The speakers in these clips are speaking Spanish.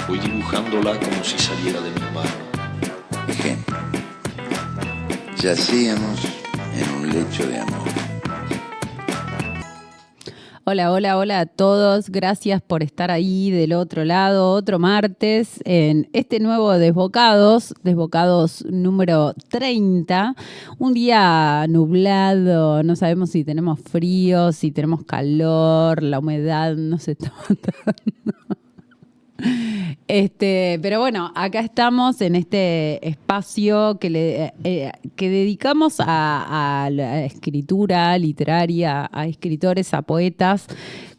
voy dibujándola como si saliera de mi mano. Ejemplo. Yacíamos en un lecho de amor. Hola, hola, hola a todos. Gracias por estar ahí del otro lado, otro martes en este nuevo Desbocados número 30. Un día nublado, no sabemos si tenemos frío, si tenemos calor, la humedad no se está matando. Pero bueno, acá estamos en este espacio que dedicamos a la escritura literaria, a escritores, a poetas,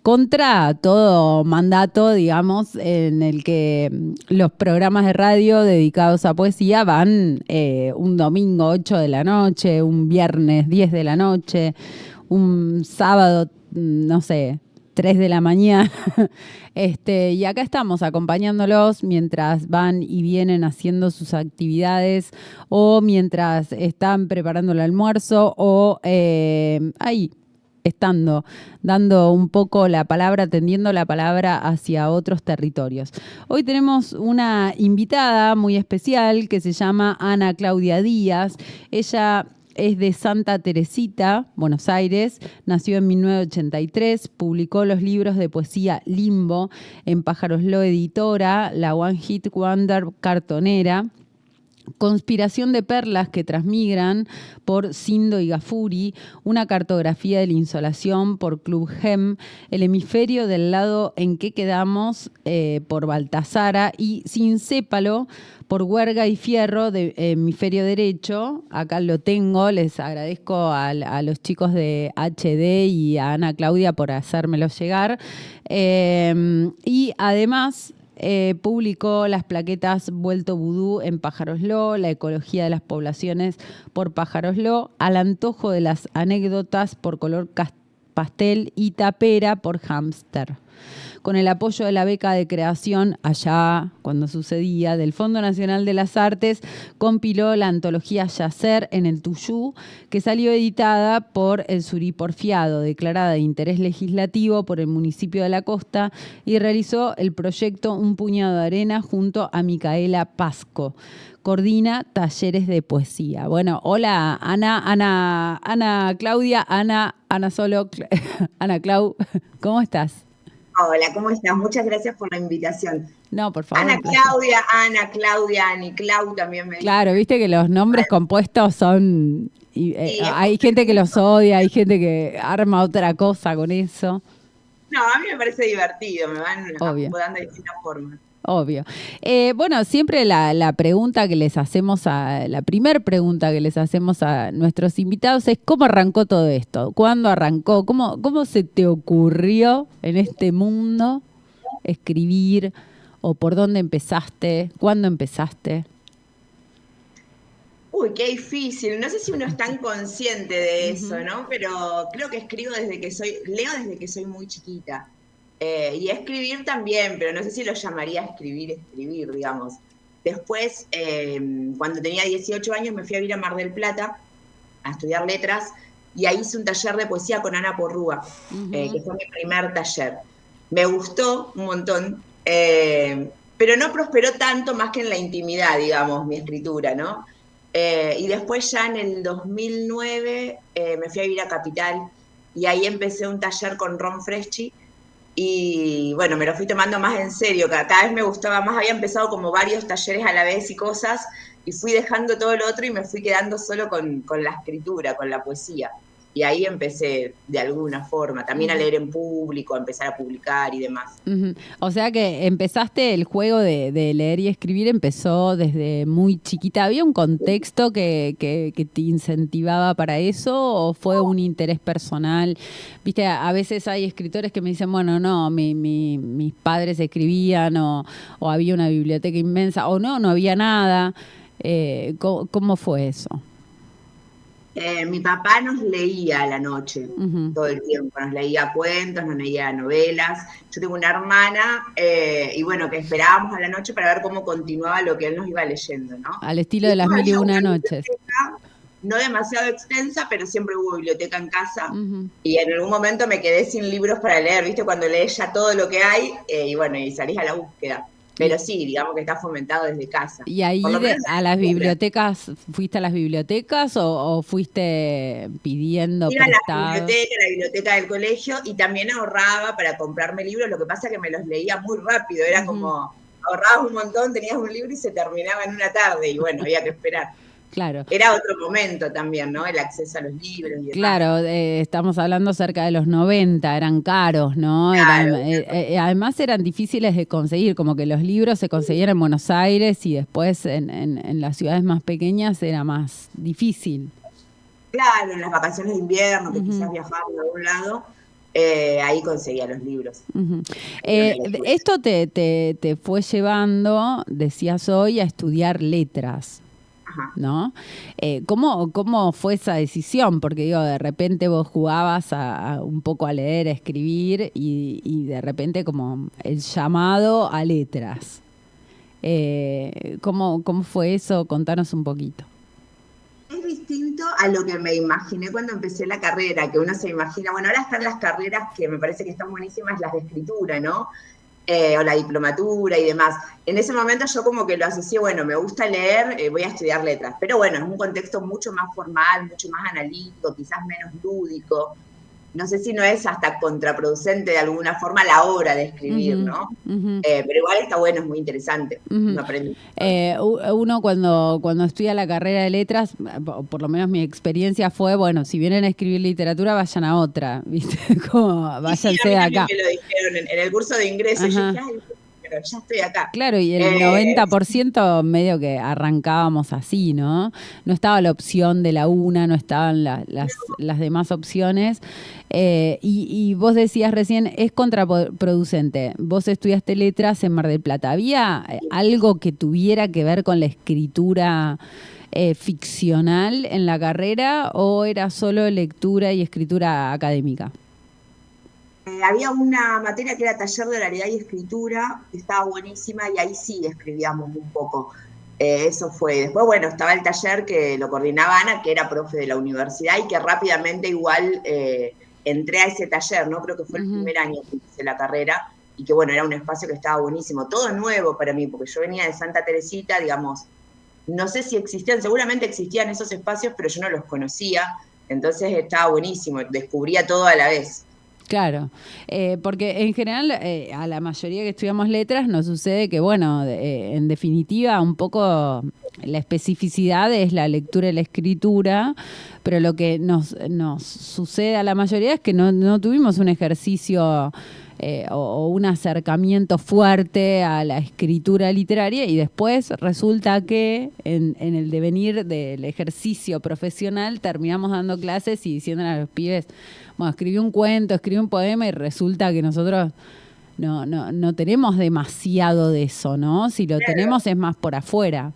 contra todo mandato, digamos, en el que los programas de radio dedicados a poesía van un domingo 8 de la noche, un viernes 10 de la noche, un sábado, no sé, 3 de la mañana. Y acá estamos acompañándolos mientras van y vienen haciendo sus actividades o mientras están preparando el almuerzo o ahí estando, dando un poco la palabra, tendiendo la palabra hacia otros territorios. Hoy tenemos una invitada muy especial que se llama Ana Claudia Díaz. Ella es de Santa Teresita, Buenos Aires, nació en 1983, publicó los libros de poesía Limbo en Pájaros-Lo Editora, La One Hit Wonder cartonera, Conspiración de perlas que transmigran por Sindo y Gafuri, una cartografía de la insolación por Club Gem, El hemisferio del lado en que quedamos por Baltasara y Sin Cépalo por Huerga y Fierro de hemisferio derecho. Acá lo tengo, les agradezco a los chicos de HD y a Ana Claudia por hacérmelo llegar. Y además publicó las plaquetas Vuelto Vudú en Pájaros-Lo, La ecología de las poblaciones por Pájaros-Lo, Al antojo de las anécdotas por Color pastel y Tapera por Hámster. Con el apoyo de la beca de creación, allá cuando sucedía, del Fondo Nacional de las Artes, compiló la antología Yacer en el Tuyú, que salió editada por el Surí Porfiado, declarada de interés legislativo por el municipio de La Costa, y realizó el proyecto Un puñado de arena junto a Micaela Pasco. Coordina talleres de poesía. Bueno, hola Ana Claudia, Ana Clau, ¿cómo estás? Hola, ¿cómo estás? Muchas gracias por la invitación. No, por favor. Ana Claudia, Ani Clau también me dice. Claro, viste que los nombres compuestos son... hay gente que los odia, hay gente que arma otra cosa con eso. No, a mí me parece divertido, me van acomodando de distintas formas. Obvio. Bueno, siempre la pregunta que les hacemos la primer pregunta que les hacemos a nuestros invitados es ¿cómo arrancó todo esto? ¿Cuándo arrancó? ¿Cómo se te ocurrió en este mundo escribir? ¿O por dónde empezaste? ¿Cuándo empezaste? Uy, qué difícil. No sé si uno es tan consciente de eso, ¿no? Pero creo que leo desde que soy muy chiquita. Y escribir también, pero no sé si lo llamaría escribir, digamos. Después, cuando tenía 18 años, me fui a vivir a Mar del Plata a estudiar letras y ahí hice un taller de poesía con Ana Porrúa, que fue mi primer taller. Me gustó un montón, pero no prosperó tanto más que en la intimidad, digamos, mi escritura, ¿no? Y después ya en el 2009 me fui a vivir a Capital y ahí empecé un taller con Ron Freschi. Y bueno, me lo fui tomando más en serio, cada vez me gustaba más, había empezado como varios talleres a la vez y cosas, y fui dejando todo lo otro y me fui quedando solo con la escritura, con la poesía. Y ahí empecé de alguna forma, también a leer en público, a empezar a publicar y demás. O sea que empezaste el juego de leer y escribir, empezó desde muy chiquita. ¿Había un contexto que te incentivaba para eso o fue un interés personal? Viste, a veces hay escritores que me dicen, bueno, no, mis padres escribían o había una biblioteca inmensa o no había nada. ¿Cómo fue eso? Mi papá nos leía a la noche, todo el tiempo, nos leía cuentos, nos leía novelas. Yo tengo una hermana, y bueno, que esperábamos a la noche para ver cómo continuaba lo que él nos iba leyendo, ¿no? Al estilo de Las Mil y Una Noches. No demasiado extensa, pero siempre hubo biblioteca en casa, y en algún momento me quedé sin libros para leer, ¿viste? Cuando lees ya todo lo que hay, y bueno, y salís a la búsqueda. Pero sí, digamos que está fomentado desde casa. ¿Y ahí Por lo menos a las bibliotecas, fuiste a las bibliotecas o fuiste pidiendo iba a prestado? la biblioteca del colegio, y también ahorraba para comprarme libros, lo que pasa es que me los leía muy rápido, era como, ahorrabas un montón, tenías un libro y se terminaba en una tarde, y bueno, había que esperar. Claro. Era otro momento también, ¿no? El acceso a los libros y demás. Claro, estamos hablando cerca de los 90, eran caros, ¿no? Claro. Además eran difíciles de conseguir, como que los libros se conseguían en Buenos Aires y después en las ciudades más pequeñas era más difícil. Claro, en las vacaciones de invierno, que quizás viajaba a algún lado, ahí conseguía los libros. Esto te fue llevando, decías hoy, a estudiar letras. ¿No? ¿Cómo fue esa decisión? Porque digo, de repente vos jugabas un poco a leer, a escribir y de repente como el llamado a letras. ¿Cómo fue eso? Contanos un poquito. Es distinto a lo que me imaginé cuando empecé la carrera, que uno se imagina, bueno, ahora están las carreras que me parece que están buenísimas, las de escritura, ¿no? O la diplomatura y demás. En ese momento yo como que lo asocié, bueno, me gusta leer, voy a estudiar letras, pero bueno, es un contexto mucho más formal, mucho más analítico, quizás menos lúdico. No sé si no es hasta contraproducente de alguna forma a la hora de escribir, ¿no? Pero igual está bueno, es muy interesante. Uno aprende. Uno cuando estudia la carrera de letras, por lo menos mi experiencia fue, bueno, si vienen a escribir literatura, vayan a otra, ¿viste? Como váyanse de acá. Me lo dijeron en el curso de ingreso, y yo dije, ay, pero ya estoy acá. Claro, y el 90% medio que arrancábamos así, ¿no? No estaba la opción de la UNA, no estaban las demás opciones. Y vos decías recién, es contraproducente. Vos estudiaste letras en Mar del Plata. ¿Había algo que tuviera que ver con la escritura ficcional en la carrera o era solo lectura y escritura académica? Había una materia que era taller de oralidad y escritura, que estaba buenísima, y ahí sí escribíamos un poco. Eso fue. Después, bueno, estaba el taller que lo coordinaba Ana, que era profe de la universidad, y que rápidamente igual entré a ese taller, ¿no? Creo que fue el primer año que hice la carrera, y que bueno, era un espacio que estaba buenísimo. Todo nuevo para mí, porque yo venía de Santa Teresita, digamos, no sé si existían, seguramente existían esos espacios, pero yo no los conocía, entonces estaba buenísimo, descubría todo a la vez. Claro, porque en general a la mayoría que estudiamos letras nos sucede que, bueno, en definitiva un poco la especificidad es la lectura y la escritura, pero lo que nos sucede a la mayoría es que no tuvimos un ejercicio o un acercamiento fuerte a la escritura literaria y después resulta que en el devenir del ejercicio profesional terminamos dando clases y diciéndole a los pibes, bueno, escribí un cuento, escribí un poema y resulta que nosotros no tenemos demasiado de eso, ¿no? Si lo tenemos es más por afuera.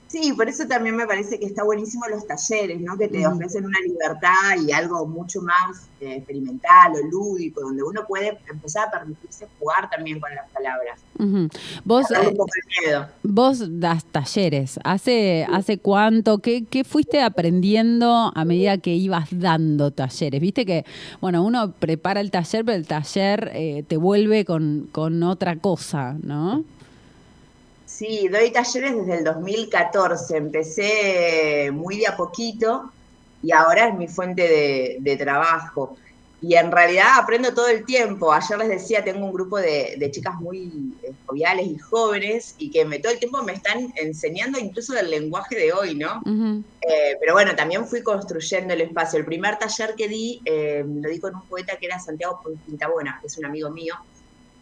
Sí, por eso también me parece que está buenísimo los talleres, ¿no? Que te ofrecen una libertad y algo mucho más experimental o lúdico, donde uno puede empezar a permitirse jugar también con las palabras. Vos, un poco de miedo. Vos das talleres. ¿Hace cuánto? ¿Qué fuiste aprendiendo a medida que ibas dando talleres? Viste que, bueno, uno prepara el taller, pero el taller te vuelve con otra cosa, ¿no? Sí, doy talleres desde el 2014, empecé muy de a poquito y ahora es mi fuente de trabajo. Y en realidad aprendo todo el tiempo. Ayer les decía, tengo un grupo de chicas muy joviales y jóvenes y que todo el tiempo me están enseñando incluso del lenguaje de hoy, ¿no? Pero bueno, también fui construyendo el espacio. El primer taller que di, lo di con un poeta que era Santiago Quintabona, que es un amigo mío.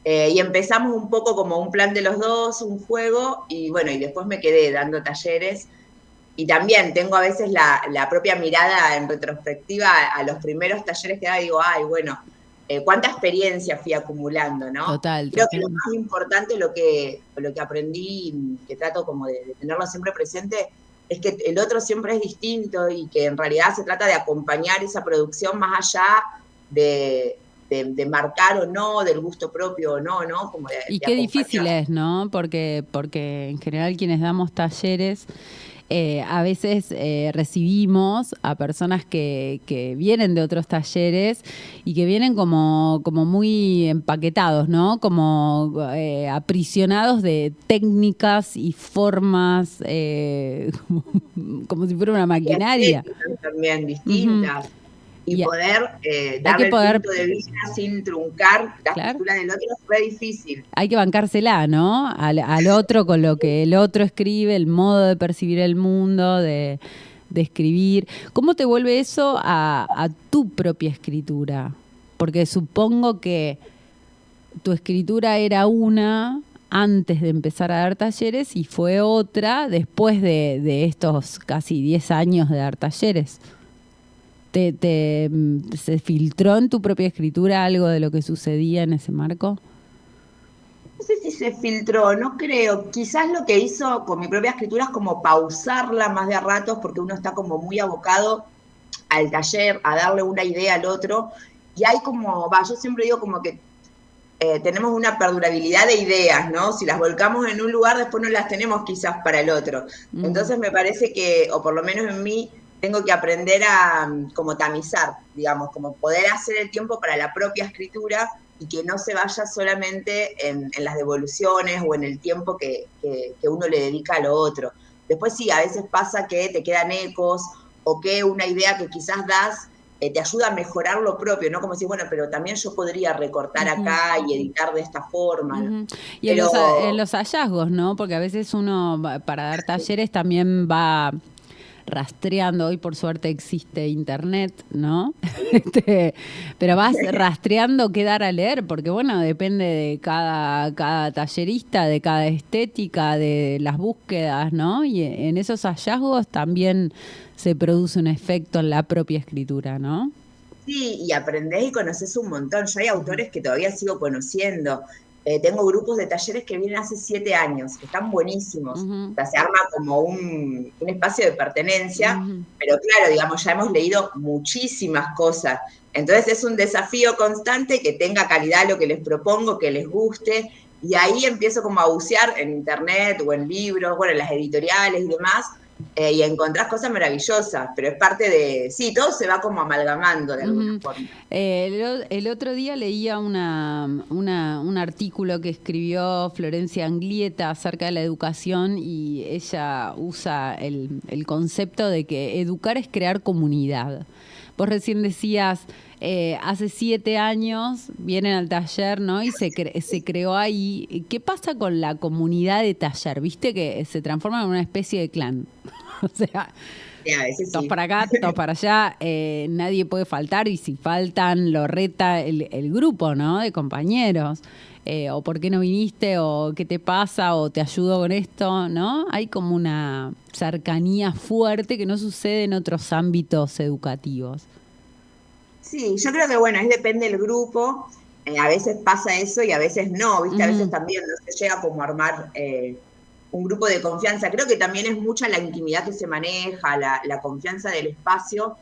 Y empezamos un poco como un plan de los dos, un juego, y bueno, y después me quedé dando talleres. Y también tengo a veces la propia mirada en retrospectiva a los primeros talleres que daba y digo, ay, bueno, cuánta experiencia fui acumulando, ¿no? Total. Creo que lo más importante, lo que aprendí, que trato como de tenerlo siempre presente, es que el otro siempre es distinto y que en realidad se trata de acompañar esa producción más allá de marcar o no, del gusto propio o no, ¿no? Como y qué difícil es, ¿no? Porque en general quienes damos talleres a veces recibimos a personas que vienen de otros talleres y que vienen como muy empaquetados, ¿no? Como aprisionados de técnicas y formas, como si fuera una maquinaria. También distintas. Y poder darle el punto de vista sin truncar la escritura del otro es re difícil. Hay que bancársela, ¿no? Al otro con lo que el otro escribe, el modo de percibir el mundo, de escribir. ¿Cómo te vuelve eso a tu propia escritura? Porque supongo que tu escritura era una antes de empezar a dar talleres y fue otra después de estos casi 10 años de dar talleres. ¿Se filtró en tu propia escritura algo de lo que sucedía en ese marco? No sé si se filtró, no creo. Quizás lo que hizo con mi propia escritura es como pausarla más de a ratos, porque uno está como muy abocado al taller, a darle una idea al otro, y hay como, yo siempre digo como que tenemos una perdurabilidad de ideas, ¿no? Si las volcamos en un lugar, después no las tenemos quizás para el otro. Entonces me parece que, o por lo menos en mí, tengo que aprender a como tamizar, digamos, como poder hacer el tiempo para la propia escritura y que no se vaya solamente en las devoluciones o en el tiempo que uno le dedica a lo otro. Después sí, a veces pasa que te quedan ecos o que una idea que quizás das te ayuda a mejorar lo propio, ¿no? Como decir, bueno, pero también yo podría recortar acá y editar de esta forma, ¿no? Y en los hallazgos, ¿no? Porque a veces uno, para dar talleres, también va rastreando. Hoy por suerte existe internet, ¿no? Pero vas rastreando qué dar a leer, porque bueno, depende de cada tallerista, de cada estética, de las búsquedas, ¿no? Y en esos hallazgos también se produce un efecto en la propia escritura, ¿no? Sí, y aprendés y conoces un montón. Yo hay autores que todavía sigo conociendo. Tengo grupos de talleres que vienen hace 7 años, que están buenísimos. O sea, se arma como un espacio de pertenencia, pero claro, digamos, ya hemos leído muchísimas cosas. Entonces es un desafío constante que tenga calidad lo que les propongo, que les guste, y ahí empiezo como a bucear en internet o en libros, bueno, en las editoriales y demás, y encontrás cosas maravillosas, pero es parte de, sí, todo se va como amalgamando de alguna forma. El otro día leía un artículo que escribió Florencia Anglieta acerca de la educación y ella usa el concepto de que educar es crear comunidad. Vos recién decías, hace 7 años vienen al taller, ¿no? Y se creó ahí. ¿Qué pasa con la comunidad de taller? ¿Viste que se transforma en una especie de clan? O sea, todos para acá, todos para allá, nadie puede faltar y si faltan lo reta el grupo, ¿no? De compañeros. O ¿por qué no viniste? O ¿qué te pasa? O ¿te ayudo con esto? ¿No? Hay como una cercanía fuerte que no sucede en otros ámbitos educativos. Sí, yo creo que bueno, depende del grupo. A veces pasa eso y a veces no, ¿viste? A veces también no se llega como a armar un grupo de confianza. Creo que también es mucha la intimidad que se maneja, la confianza del espacio.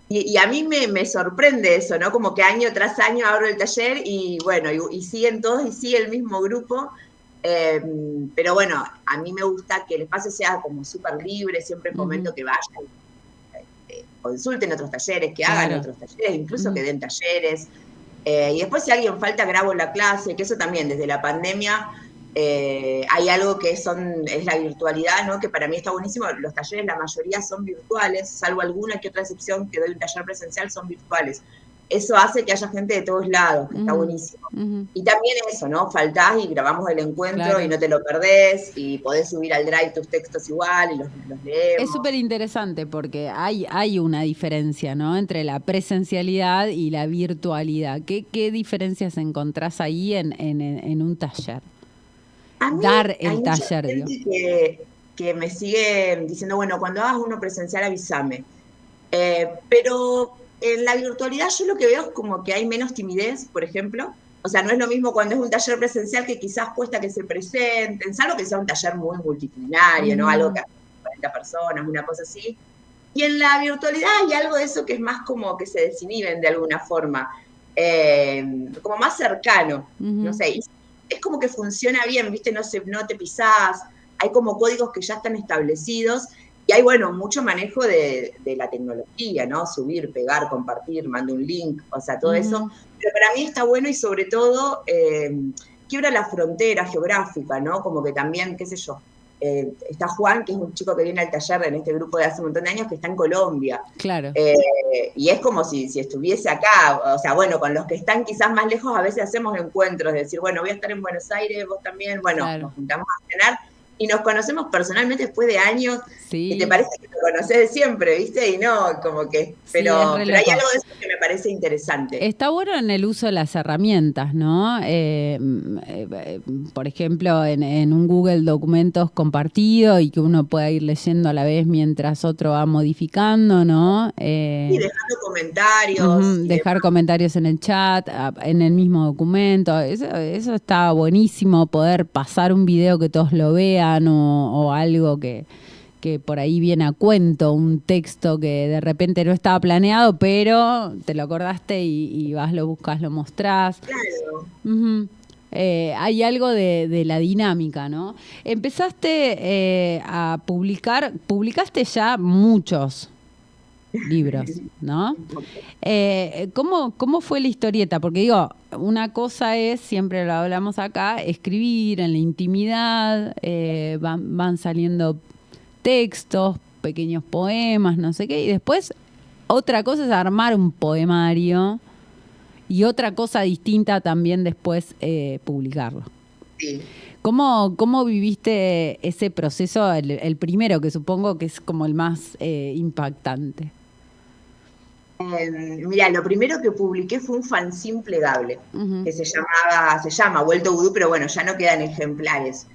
Y a mí me sorprende eso, ¿no? Como que año tras año abro el taller y bueno, y siguen todos y sigue el mismo grupo. Pero bueno, a mí me gusta que el espacio sea como súper libre, siempre comento que vayan, consulten otros talleres, que hagan otros talleres, incluso que den talleres. Y después si alguien falta, grabo la clase, que eso también desde la pandemia hay algo que es la virtualidad, ¿no? Que para mí está buenísimo. Los talleres, la mayoría son virtuales, salvo alguna que otra excepción que doy un taller presencial, son virtuales. Eso hace que haya gente de todos lados, que está buenísimo. Y también eso, ¿no? Faltás y grabamos el encuentro y no te lo perdés y podés subir al Drive tus textos igual y los leemos. Es súper interesante porque hay una diferencia, ¿no? Entre la presencialidad y la virtualidad. ¿Qué diferencias encontrás ahí en un taller? A mí, Dar el hay taller, mucha gente que me sigue diciendo, bueno, cuando hagas uno presencial avísame. Pero en la virtualidad yo lo que veo es como que hay menos timidez, por ejemplo. O sea, no es lo mismo cuando es un taller presencial que quizás cuesta que se presenten, salvo que sea un taller muy multitudinario, ¿no? Algo que hace 40 personas, una cosa así. Y en la virtualidad hay algo de eso que es más como que se desinhiben de alguna forma, como más cercano, no sé. Es como que funciona bien, ¿viste? No te pisás, hay como códigos que ya están establecidos y hay, bueno, mucho manejo de la tecnología, ¿no? Subir, pegar, compartir, mando un link, o sea, todo eso. Pero para mí está bueno y sobre todo quiebra la frontera geográfica, ¿no? Como que también, qué sé yo, está Juan, que es un chico que viene al taller en este grupo de hace un montón de años, que está en Colombia. Claro. Y es como si estuviese acá, o sea, bueno, con los que están quizás más lejos a veces hacemos encuentros, de decir, bueno, voy a estar en Buenos Aires, vos también, bueno, claro, nos juntamos a cenar y nos conocemos personalmente después de años, sí, y te parece que lo conocés de siempre, ¿viste? Y no, como que, pero hay algo de eso que me parece interesante. Está bueno en el uso de las herramientas, ¿no? Por ejemplo, en un Google Documentos compartido y que uno pueda ir leyendo a la vez mientras otro va modificando, ¿no? Y dejando comentarios. Dejar comentarios en el chat, en el mismo documento. Eso está buenísimo, poder pasar un video que todos lo vean o algo que por ahí viene a cuento, un texto que de repente no estaba planeado, pero te lo acordaste y vas, lo buscas, lo mostrás. Claro. Hay algo de la dinámica, ¿no? Empezaste a publicaste ya muchos libros, ¿no? ¿Cómo fue la historieta? Porque digo, una cosa es, siempre lo hablamos acá, escribir en la intimidad, van saliendo textos, pequeños poemas, no sé qué, y después otra cosa es armar un poemario y otra cosa distinta también después publicarlo. Sí. ¿Cómo viviste ese proceso, el primero, que supongo que es como el más impactante? Mira, lo primero que publiqué fue un fanzine plegable, que se llama Vuelto Vudú, pero bueno, ya no quedan ejemplares.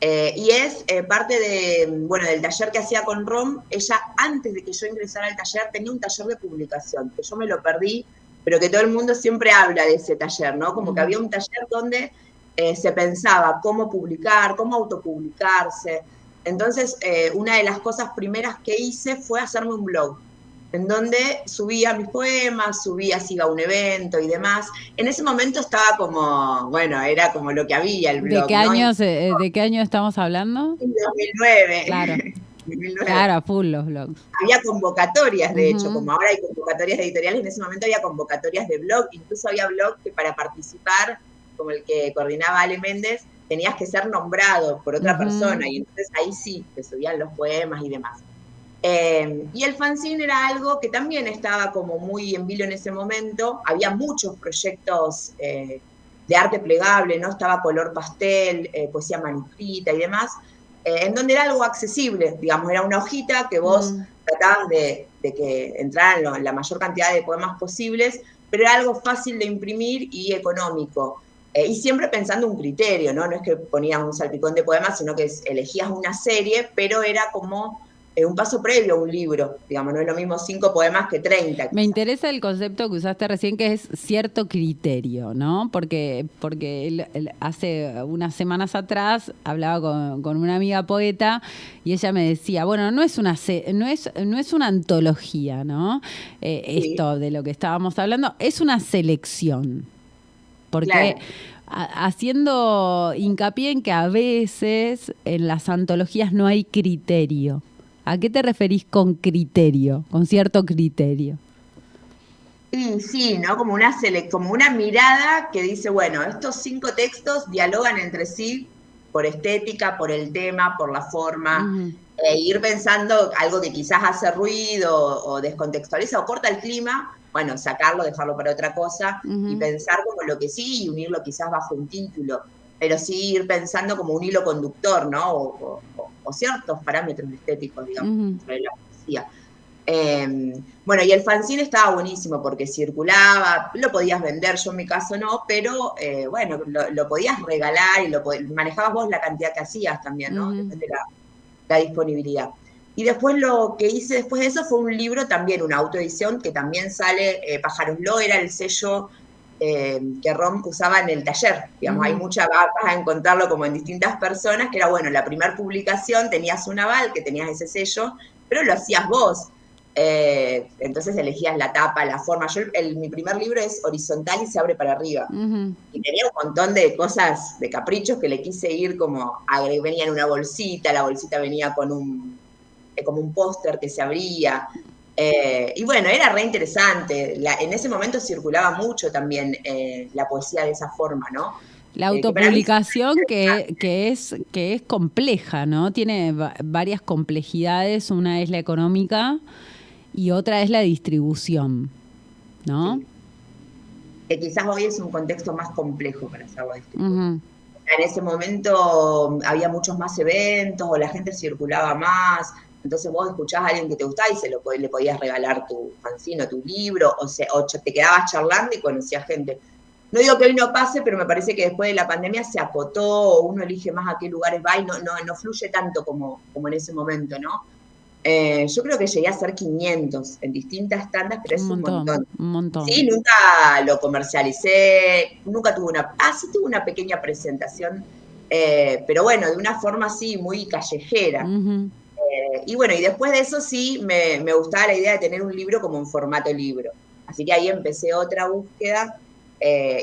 Y es parte del taller que hacía con Rom. Ella, antes de que yo ingresara al taller, tenía un taller de publicación, que yo me lo perdí, pero que todo el mundo siempre habla de ese taller, ¿no? Como que había un taller donde se pensaba cómo publicar, cómo autopublicarse. Entonces, una de las cosas primeras que hice fue hacerme un blog, en donde subía mis poemas, subía si iba a un evento y demás. En ese momento estaba como, bueno, era como lo que había el blog. ¿De qué año estamos hablando? En 2009. Claro. 2009. Claro, full los blogs. Había convocatorias, de hecho, como ahora hay convocatorias editoriales, en ese momento había convocatorias de blog, incluso había blog que para participar, como el que coordinaba Ale Méndez, tenías que ser nombrado por otra persona, y entonces ahí sí, te subían los poemas y demás. Y el fanzine era algo que también estaba como muy en vilo en ese momento. Había muchos proyectos de arte plegable, ¿no? Estaba Color Pastel, poesía manuscrita y demás, en donde era algo accesible, digamos, era una hojita que vos tratabas de que entraran la mayor cantidad de poemas posibles, pero era algo fácil de imprimir y económico. Y siempre pensando un criterio, ¿no? No es que ponías un salpicón de poemas, sino que elegías una serie, pero era como un paso previo a un libro, digamos, no es lo mismo 5 poemas que 30. Quizás. Me interesa el concepto que usaste recién, que es cierto criterio, ¿no? Porque hace unas semanas atrás hablaba con una amiga poeta y ella me decía, bueno, no es una antología, ¿no? Sí. Esto de lo que estábamos hablando es una selección. Porque haciendo hincapié en que a veces en las antologías no hay criterio. ¿A qué te referís con criterio, con cierto criterio? Sí, ¿no? Como una mirada que dice, bueno, estos 5 textos dialogan entre sí por estética, por el tema, por la forma, ir pensando algo que quizás hace ruido o descontextualiza o corta el clima, bueno, sacarlo, dejarlo para otra cosa y pensar como lo que sí y unirlo quizás bajo un título, pero sí ir pensando como un hilo conductor, ¿no? O ciertos parámetros estéticos, digamos, de la poesía. Bueno, y el fanzine estaba buenísimo porque circulaba, lo podías vender, yo en mi caso no, pero bueno, lo podías regalar y manejabas vos la cantidad que hacías también, ¿no? Depende de la disponibilidad. Y después lo que hice después de eso fue un libro también, una autoedición, que también sale, Pájaros Lo, era el sello que Rom usaba en el taller, digamos, hay vas a encontrarlo como en distintas personas, que era, bueno, la primera publicación tenías un aval, que tenías ese sello, pero lo hacías vos, Entonces elegías la tapa, la forma. Mi primer libro es horizontal y se abre para arriba. Ujú. Y tenía un montón de cosas, de caprichos que le quise ir como, venía en una bolsita, la bolsita venía con como un póster que se abría. Y bueno, era re interesante. En ese momento circulaba mucho también la poesía de esa forma, ¿no? La Que para mí autopublicación que es compleja, ¿no? Tiene varias complejidades. Una es la económica y otra es la distribución, ¿no? sí, que quizás hoy es un contexto más complejo para hacerlo distribuir. Ujú. En ese momento había muchos más eventos o la gente circulaba más, entonces vos escuchabas a alguien que te gustaba y le podías regalar tu fanzine o tu libro, o te quedabas charlando y conocías gente. No digo que hoy no pase, pero me parece que después de la pandemia se acotó, uno elige más a qué lugares va y no fluye tanto como en ese momento, ¿no? Yo creo que llegué a ser 500 en distintas tandas, pero es un montón. Un montón. Sí, nunca lo comercialicé, nunca tuve sí tuve una pequeña presentación, pero bueno, de una forma así, muy callejera. Uh-huh. Y bueno, y después de eso sí, me gustaba la idea de tener un libro como en formato libro. Así que ahí empecé otra búsqueda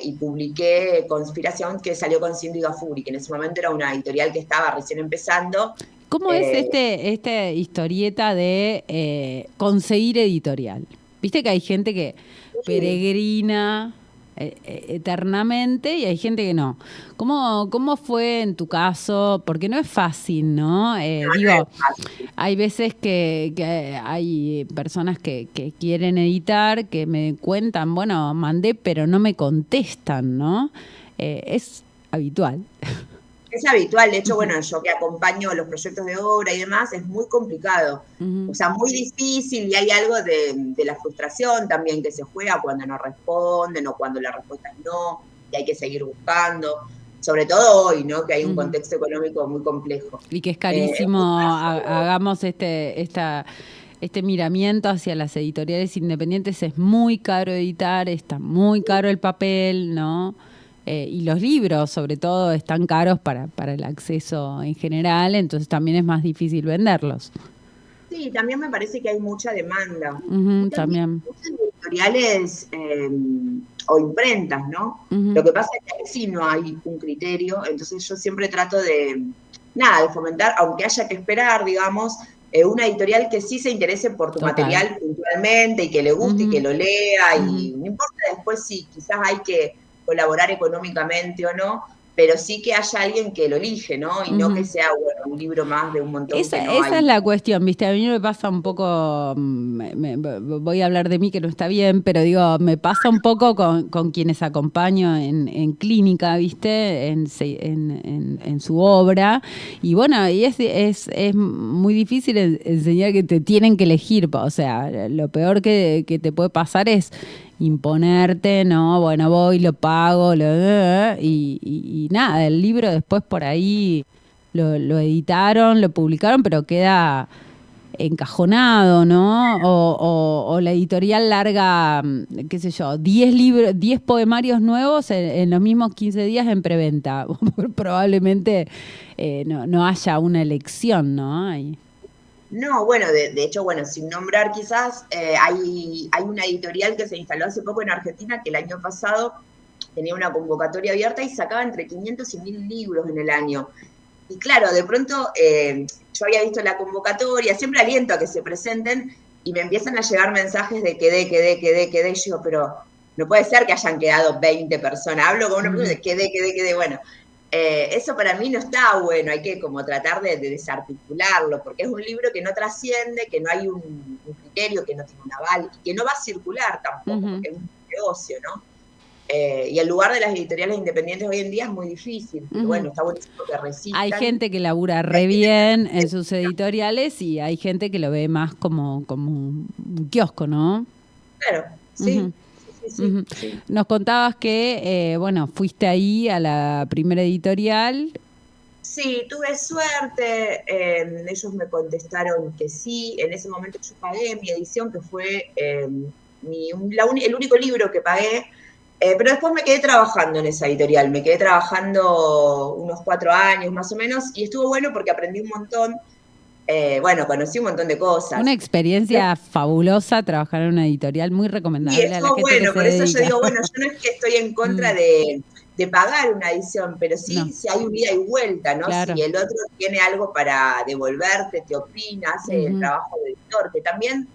y publiqué Conspiración, que salió con Cindy Gafuri, que en ese momento era una editorial que estaba recién empezando. ¿Cómo es esta historieta de conseguir editorial? Viste que hay gente que peregrina eternamente y hay gente que no. ¿Cómo fue en tu caso? Porque no es fácil, ¿no? Digo, hay veces que hay personas que quieren editar, que me cuentan, bueno, mandé, pero no me contestan, ¿no? Es habitual. Es habitual, de hecho, bueno, yo que acompaño los proyectos de obra y demás, es muy complicado, o sea, muy difícil y hay algo de la frustración también que se juega cuando no responden o cuando la respuesta es no, y hay que seguir buscando, sobre todo hoy, ¿no? Que hay un contexto económico muy complejo. Y que es carísimo, hagamos este miramiento hacia las editoriales independientes, es muy caro editar, está muy caro el papel, ¿no? Y los libros, sobre todo, están caros para el acceso en general, entonces también es más difícil venderlos. Sí, también me parece que hay mucha demanda. También. Muchas editoriales o imprentas, ¿no? Lo que pasa es que ahí sí no hay un criterio, entonces yo siempre trato de fomentar, aunque haya que esperar, digamos, una editorial que sí se interese por tu material puntualmente y que le guste y que lo lea, y no importa después si quizás hay que colaborar económicamente o no, pero sí que haya alguien que lo elige, ¿no? Y no que sea un libro más de un montón que no esa es la cuestión, ¿viste? A mí me pasa un poco, voy a hablar de mí que no está bien, pero digo, me pasa un poco con quienes acompaño en clínica, ¿viste? En su obra. Y bueno, y es muy difícil enseñar que te tienen que elegir, o sea, lo peor que te puede pasar es imponerte, ¿no? Bueno, voy, lo pago, y nada, el libro después por ahí lo editaron, lo publicaron, pero queda encajonado, ¿no? O la editorial larga, qué sé yo, 10 poemarios nuevos en los mismos 15 días en preventa. Probablemente no haya una elección, ¿no? No, bueno, de hecho, bueno, sin nombrar quizás, hay una editorial que se instaló hace poco en Argentina que el año pasado tenía una convocatoria abierta y sacaba entre 500 y 1000 libros en el año. Y claro, de pronto yo había visto la convocatoria, siempre aliento a que se presenten y me empiezan a llegar mensajes de quedé, y yo digo, pero no puede ser que hayan quedado 20 personas. Hablo con una persona de quedé, bueno. Eso para mí no está bueno, hay que como tratar de desarticularlo, porque es un libro que no trasciende, que no hay un criterio, que no tiene un aval, y que no va a circular tampoco, porque es un negocio, ¿no? Y el lugar de las editoriales independientes hoy en día es muy difícil, pero bueno, está buenísimo que resistan. Hay gente que labura re bien en sus editoriales y hay gente que lo ve más como un kiosco, ¿no? Claro, sí. Sí. Nos contabas que, fuiste ahí a la primera editorial. Sí, tuve suerte, ellos me contestaron que sí, en ese momento yo pagué mi edición, que fue el único libro que pagué, pero después me quedé trabajando en esa editorial, me quedé trabajando unos 4 años más o menos, y estuvo bueno porque aprendí un montón. bueno, conocí un montón de cosas. Una experiencia fabulosa trabajar en una editorial, muy Y recomendable a la eso, gente bueno, que se por eso yo dedica. digo, bueno, yo no es que estoy en contra de pagar una edición, pero sí No. si hay un ida y vuelta, ¿no? Claro. Si el otro tiene algo para devolverte, te opina, hace el trabajo del editor, que también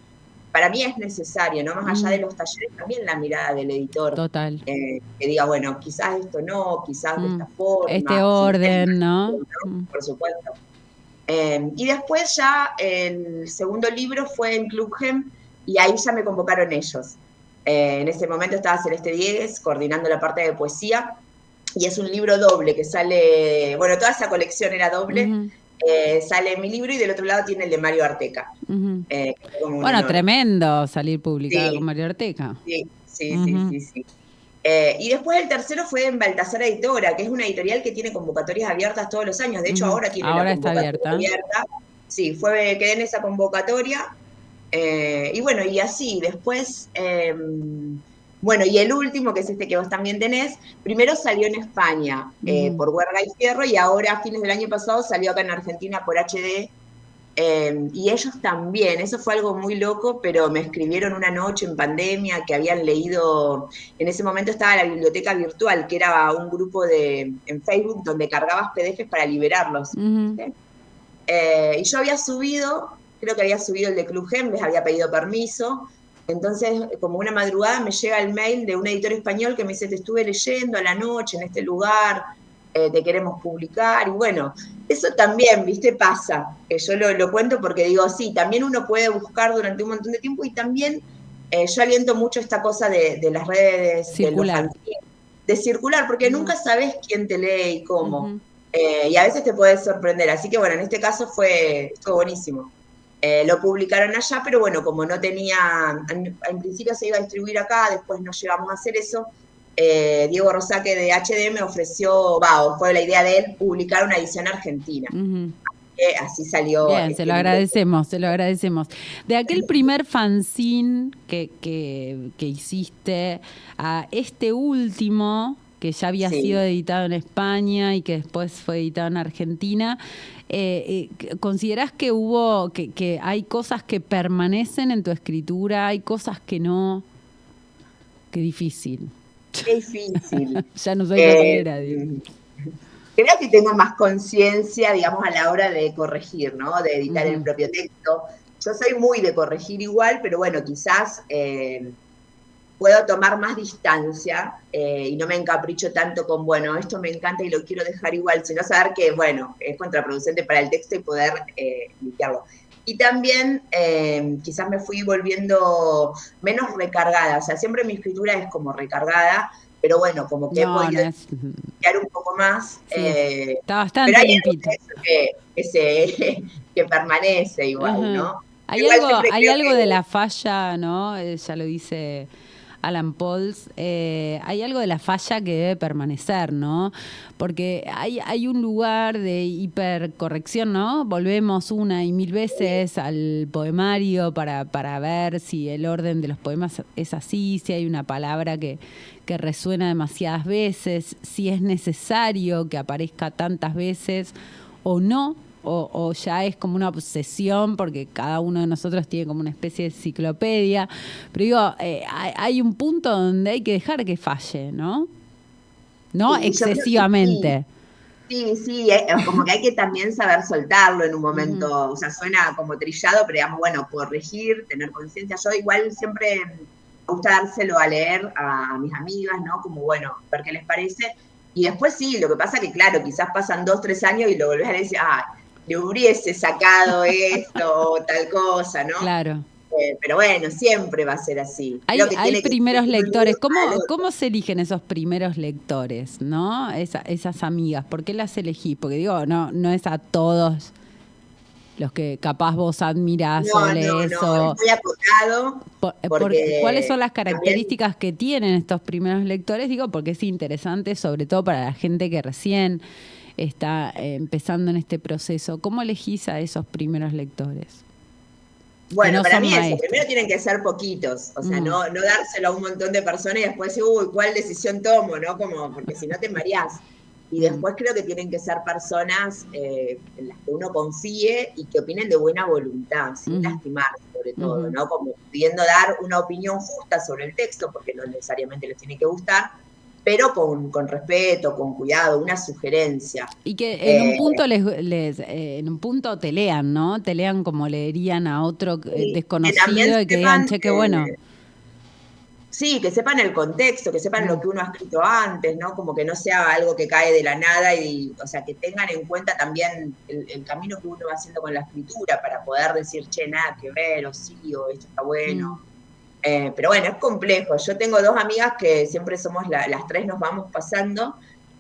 para mí es necesario, ¿no? Más allá de los talleres, también la mirada del editor. Total. Que diga, bueno, quizás esto no, quizás de esta forma. Este orden, ¿no? Por supuesto. Y después ya el segundo libro fue en Club Gem y ahí ya me convocaron ellos. En ese momento estaba Celeste Diegues coordinando la parte de poesía y es un libro doble que sale, bueno, toda esa colección era doble, sale mi libro y del otro lado tiene el de Mario Arteca. Bueno, tremendo salir publicado con Mario Arteca. Sí. Y después el tercero fue en Baltasar Editora, que es una editorial que tiene convocatorias abiertas todos los años. De hecho, ahora tiene la convocatoria abierta. Sí, quedé en esa convocatoria. Y bueno, y así, después, bueno, y el último, que es este que vos también tenés, primero salió en España por Huerga y Fierro, y ahora a fines del año pasado salió acá en Argentina por HD. Y ellos también, eso fue algo muy loco, pero me escribieron una noche en pandemia que habían leído, en ese momento estaba la biblioteca virtual, que era un grupo en Facebook donde cargabas PDFs para liberarlos. Y yo había subido, creo que había subido el de Club Gem, les había pedido permiso, entonces como una madrugada me llega el mail de un editor español que me dice, te estuve leyendo a la noche en este lugar, te queremos publicar, y bueno, eso también, viste, pasa, que yo lo cuento porque digo, sí, también uno puede buscar durante un montón de tiempo, y también yo aliento mucho esta cosa de las redes, de circular, porque nunca sabes quién te lee y cómo, y a veces te puedes sorprender, así que bueno, en este caso fue buenísimo. Lo publicaron allá, pero bueno, como no tenía, en principio se iba a distribuir acá, después no llegamos a hacer eso. Diego Rosaque de HD me ofreció, fue la idea de él, publicar una edición argentina. Así salió. Bien, se lo agradecemos. De aquel primer fanzine que hiciste a este último, que ya había sido editado en España y que después fue editado en Argentina, ¿considerás que que hay cosas que permanecen en tu escritura, hay cosas que no? Qué difícil. Qué difícil. Ya no soy la primera. Creo que tengo más conciencia, digamos, a la hora de corregir, ¿no? De editar el propio texto. Yo soy muy de corregir igual, pero bueno, quizás puedo tomar más distancia y no me encapricho tanto con, bueno, esto me encanta y lo quiero dejar igual, sino saber que, bueno, es contraproducente para el texto y poder limpiarlo. Y también quizás me fui volviendo menos recargada, o sea, siempre mi escritura es como recargada, pero bueno, como que he podido limpiar un poco más. Está bastante pero hay limpito. Que permanece igual, ¿no? Hay algo de la falla, ¿no? Ya lo dice Alan Pauls, hay algo de la falla que debe permanecer, ¿no? Porque hay un lugar de hipercorrección, ¿no? Volvemos una y mil veces al poemario para ver si el orden de los poemas es así, si hay una palabra que resuena demasiadas veces, si es necesario que aparezca tantas veces o no. O ya es como una obsesión porque cada uno de nosotros tiene como una especie de enciclopedia, pero digo, hay un punto donde hay que dejar que falle, ¿no? No sí, excesivamente. Sí, como que hay que también saber soltarlo en un momento, o sea, suena como trillado, pero digamos, bueno, corregir, tener conciencia. Yo igual siempre me gusta dárselo a leer a mis amigas, ¿no? Como, bueno, ver qué les parece. Y después sí, lo que pasa que, claro, quizás pasan 2, 3 años y lo volvés a leer y decís, le hubiese sacado esto o tal cosa, ¿no? Claro. Pero bueno, siempre va a ser así. Hay primeros lectores. ¿Cómo se eligen esos primeros lectores, no? Esas amigas, ¿por qué las elegís? Porque digo, no es a todos los que capaz vos admirás o lees. No, estoy acotado. ¿Cuáles son las características que tienen estos primeros lectores? Digo, porque es interesante, sobre todo para la gente que recién está empezando en este proceso. ¿Cómo elegís a esos primeros lectores? Bueno, para mí eso, primero tienen que ser poquitos, o sea, no dárselo a un montón de personas y después decir, ¿cuál decisión tomo? ¿No? Porque si no te mareás. Y después creo que tienen que ser personas en las que uno confíe y que opinen de buena voluntad, sin lastimar sobre todo, ¿no? Como pudiendo dar una opinión justa sobre el texto, porque no necesariamente les tiene que gustar, pero con respeto, con cuidado, una sugerencia. Y que en un punto en un punto te lean, ¿no? Te lean como leerían a otro desconocido y que digan, che, qué bueno. Sí, que sepan el contexto, que sepan lo que uno ha escrito antes, ¿no? Como que no sea algo que cae de la nada o sea, que tengan en cuenta también el camino que uno va haciendo con la escritura para poder decir, che, nada que ver, o sí, o esto está bueno. Pero bueno, es complejo. Yo tengo 2 amigas que siempre somos las 3 nos vamos pasando,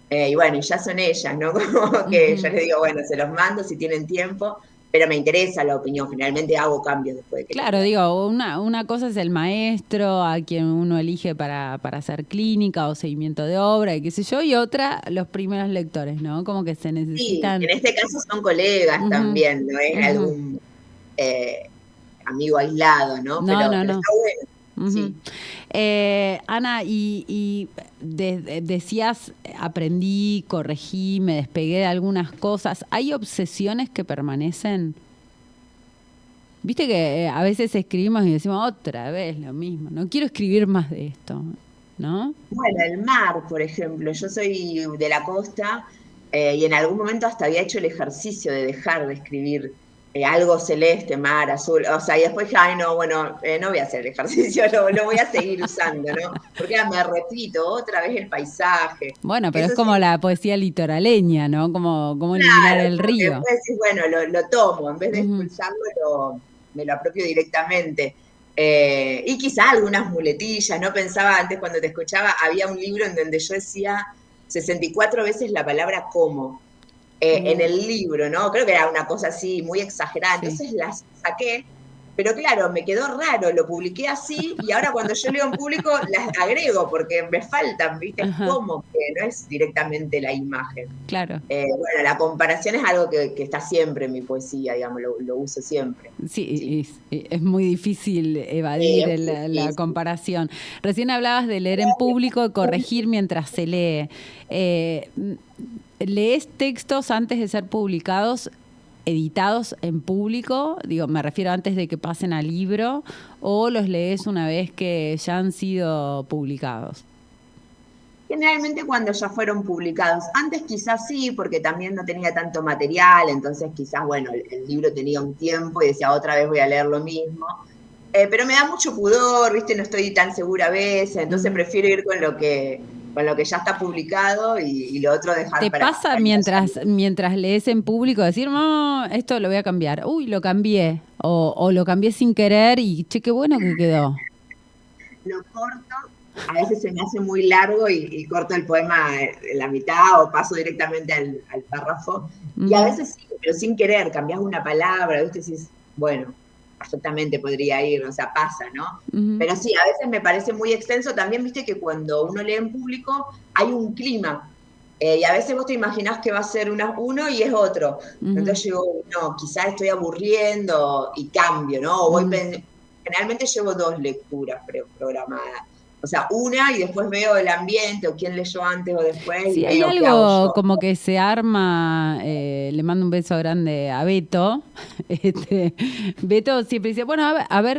y bueno, y ya son ellas, ¿no? Como que yo les digo, bueno, se los mando si tienen tiempo, pero me interesa la opinión, generalmente hago cambios después de que... Claro, digo, una cosa es el maestro a quien uno elige para hacer clínica o seguimiento de obra y qué sé yo, y otra, los primeros lectores, ¿no? Como que se necesitan... Sí, en este caso son colegas también, no es algún amigo aislado, ¿no? Pero está bueno. Sí. Ana, y decías, aprendí, corregí, me despegué de algunas cosas. ¿Hay obsesiones que permanecen? Viste que a veces escribimos y decimos otra vez lo mismo, no quiero escribir más de esto, ¿no? Bueno, el mar, por ejemplo. Yo soy de la costa y en algún momento hasta había hecho el ejercicio de dejar de escribir algo celeste, mar, azul, o sea, y después dije, ay, no, bueno, no voy a hacer el ejercicio, lo voy a seguir usando, ¿no? Porque me repito otra vez el paisaje. Bueno, pero eso es como la poesía litoraleña, ¿no? Como eliminar el río. Después decís, bueno, lo tomo, en vez de expulsarlo, me lo apropio directamente. Y quizá algunas muletillas, ¿no? Pensaba antes cuando te escuchaba, había un libro en donde yo decía 64 veces la palabra como. En el libro, ¿no? Creo que era una cosa así muy exagerada, entonces las saqué, pero claro, me quedó raro, lo publiqué así y ahora cuando yo leo en público las agrego porque me faltan, ¿viste? Como que no es directamente la imagen. Claro. Bueno, la comparación es algo que está siempre en mi poesía, digamos, lo uso siempre. Sí. Es muy difícil evadir la comparación. Recién hablabas de leer en público y corregir mientras se lee. ¿Lees textos antes de ser publicados, editados en público? Digo, me refiero antes de que pasen al libro, ¿o los lees una vez que ya han sido publicados? Generalmente cuando ya fueron publicados. Antes quizás sí, porque también no tenía tanto material, entonces quizás, bueno, el libro tenía un tiempo y decía, otra vez voy a leer lo mismo. Pero me da mucho pudor, ¿viste? No estoy tan segura a veces, entonces prefiero ir con lo que ya está publicado y lo otro dejar ¿Te pasa mientras lees en público decir, no, esto lo voy a cambiar? Uy, lo cambié. O lo cambié sin querer y che, qué bueno que quedó. Lo corto, a veces se me hace muy largo y corto el poema en la mitad o paso directamente al párrafo. Y a veces sí, pero sin querer, cambias una palabra, ¿viste? Decís, bueno, perfectamente podría ir, o sea, pasa, ¿no? Pero sí, a veces me parece muy extenso. También, viste que cuando uno lee en público hay un clima, y a veces vos te imaginás que va a ser uno y es otro. Entonces yo digo, no, quizás estoy aburriendo y cambio, ¿no? Generalmente llevo 2 lecturas programadas. O sea, una y después veo el ambiente o quién leyó antes o después. Sí, y hay algo como que se arma, le mando un beso grande a Beto. Beto siempre dice, bueno,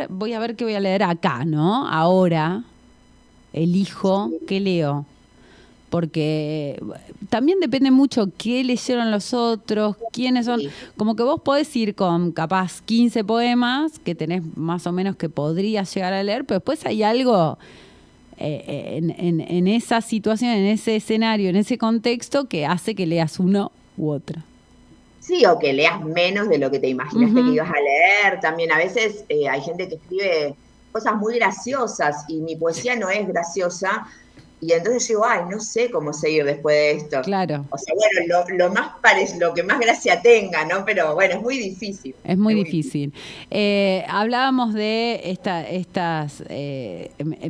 voy a ver qué voy a leer acá, ¿no? Ahora elijo qué leo. Porque también depende mucho qué leyeron los otros, quiénes son. Como que vos podés ir con capaz 15 poemas que tenés más o menos que podrías llegar a leer, pero después hay algo en esa situación, en ese escenario, en ese contexto que hace que leas uno u otro. Sí, o que leas menos de lo que te imaginaste que ibas a leer. También a veces hay gente que escribe cosas muy graciosas y mi poesía no es graciosa. Y entonces digo, ay, no sé cómo seguir después de esto. Claro. O sea, bueno, lo que más gracia tenga, ¿no? Pero bueno, es muy difícil. Es muy difícil. Hablábamos de estas...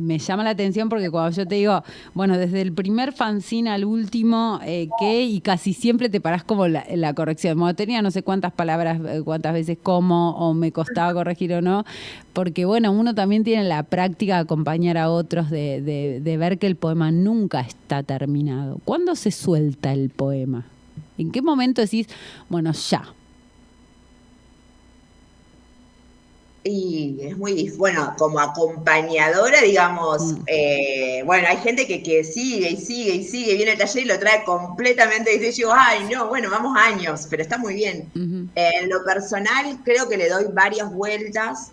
me llama la atención porque cuando yo te digo, bueno, desde el primer fanzine al último, y casi siempre te parás como la corrección. Bueno, tenía no sé cuántas palabras, cuántas veces como, o me costaba corregir o no, Porque bueno, uno también tiene la práctica de acompañar a otros, de ver que el poema nunca está terminado. ¿Cuándo se suelta el poema? ¿En qué momento decís, bueno, ya? Y es muy bueno, como acompañadora, digamos, bueno, hay gente que sigue y sigue y sigue, viene al taller y lo trae completamente, y dice, yo, ay, no, bueno, vamos años, pero está muy bien. En lo personal, creo que le doy varias vueltas,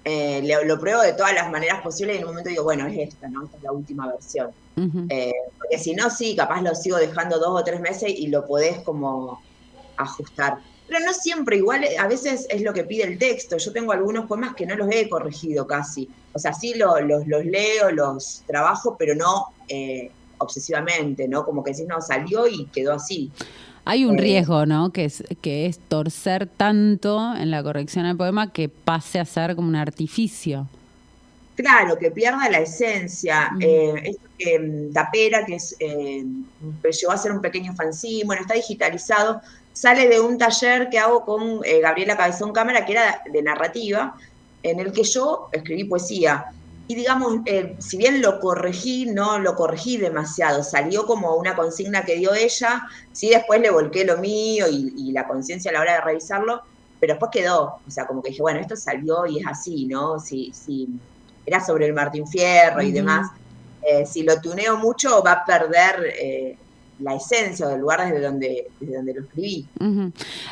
lo pruebo de todas las maneras posibles y en un momento digo, bueno, es esta, ¿no? Esta es la última versión. Porque si no, sí, capaz lo sigo dejando 2 o 3 meses y lo podés como ajustar. Pero no siempre, igual a veces es lo que pide el texto. Yo tengo algunos poemas que no los he corregido casi. O sea, sí los leo, los trabajo, pero no obsesivamente, ¿no? Como que decís, no, salió y quedó así. Hay un riesgo, ¿no? Que es torcer tanto en la corrección del poema que pase a ser como un artificio. Claro, que pierda la esencia. Esto que Tapera, que llegó a ser un pequeño fanzine, bueno, está digitalizado, sale de un taller que hago con Gabriela Cabezón Cámara, que era de narrativa, en el que yo escribí poesía. Y digamos, si bien lo corregí, no lo corregí demasiado, salió como una consigna que dio ella, sí después le volqué lo mío y la conciencia a la hora de revisarlo, pero después quedó, o sea, como que dije, bueno, esto salió y es así, ¿no? Si era sobre el Martín Fierro y demás, si lo tuneo mucho va a perder la esencia del lugar desde donde lo escribí.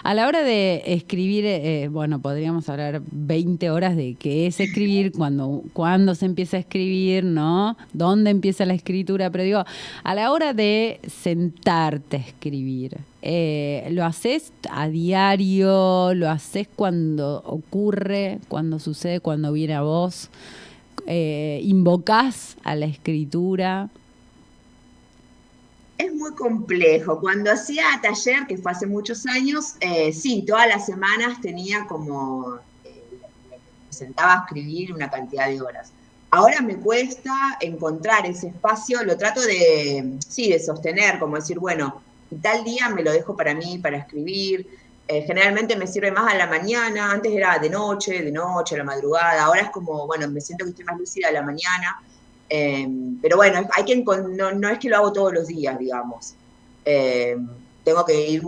A la hora de escribir, bueno, podríamos hablar 20 horas de qué es escribir, cuándo se empieza a escribir, ¿no? ¿Dónde empieza la escritura? Pero digo, a la hora de sentarte a escribir, ¿lo haces a diario? ¿Lo haces cuando ocurre, cuando sucede, cuando viene a vos? ¿Invocás a la escritura? Es muy complejo. Cuando hacía taller, que fue hace muchos años, sí, todas las semanas tenía como, me sentaba a escribir una cantidad de horas. Ahora me cuesta encontrar ese espacio, lo trato de sostener, como decir, bueno, tal día me lo dejo para mí, para escribir. Generalmente me sirve más a la mañana, antes era de noche, a la madrugada, ahora es como, bueno, me siento que estoy más lúcida a la mañana. Pero bueno, no es que lo hago todos los días, digamos. Tengo que ir